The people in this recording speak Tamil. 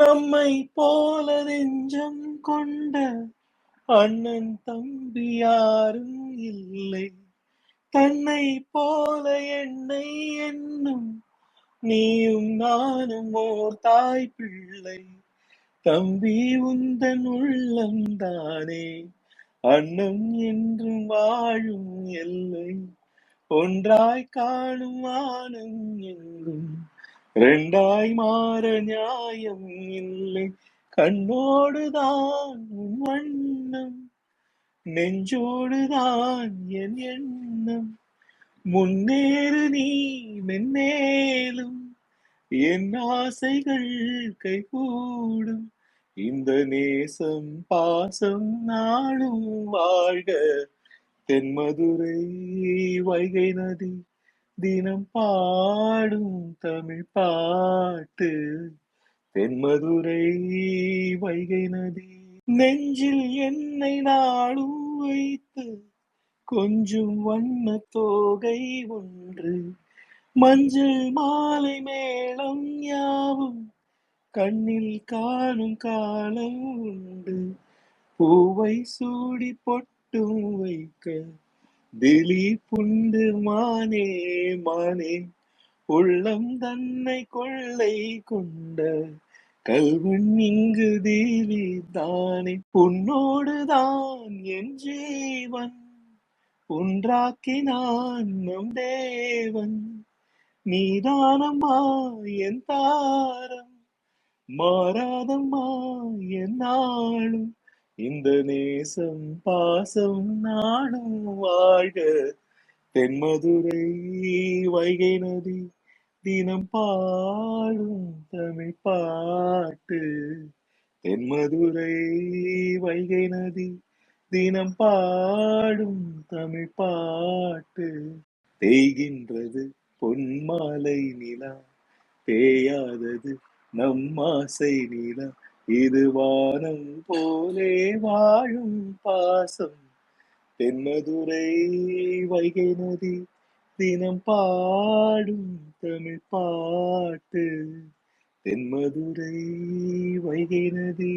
நம்மை போல நெஞ்சம் கொண்ட அண்ணன் தம்பி யாரும் இல்லை. தன்னை போல என்னை என்னும் நீயும் நானும் ஓர் தாய் பிள்ளை. தம்பி உந்தன் உள்ளம்தானே அன்னம் என்றும் வாழும் எல்லை. ஒன்றாய் காணும் வானம் எங்கும் ரெண்டாய் மாற நியாயம் இல்லை. கண்ணோடுதான் உன் வண்ணம், நெஞ்சோடுதான் என் எண்ணம். முன்னேறு நீ மென்மேலும், என் ஆசைகள் கைகூடும். இந்த நேசம் பாசம் நாடும் வாழ்க. தென்மதுரை வைகை நதி தினம் பாடும் தமிழ் பாட்டு. தென்மதுரை வைகை நதி. நெஞ்சில் என்னை நாளும் வைத்து கொஞ்சம் வண்ண தோகை ஒன்று, மஞ்சள் மாலை மேளம் யாவும் கண்ணில் காணும் காலம் உண்டு. பூவை சூடி பொட்டும் வைக்க திலீப் உண்டு மானே மானே. உள்ளம் தன்னை கொள்ளை கொண்ட கல்வன் இங்கு தீவி தானே. உன்னோடுதான் என் ஜீவன், ஒன்றாக்கினான் நம் தேவன். நீதானம்மா என் தாரம், மாறாதம்மா என் நாளும். இந்த நேசம் பாசம் நாடும் வாழ்க. தென்மதுரை வைகை நதி தினம் பாடும் தமிழ் பாட்டு. தென்மதுரை வைகை நதி தினம் பாடும் தமிழ் பாட்டு. தேய்கின்றது பொன்மாலை நிலா, தேயாதது நம் ஆசை நிலா. இது வானம் போலே வாழும் பாசம். தென்மதுரை வைகை நதி தினம் பாடும் தமிழ் பாட்டு. தென்மதுரை வைகை நதி.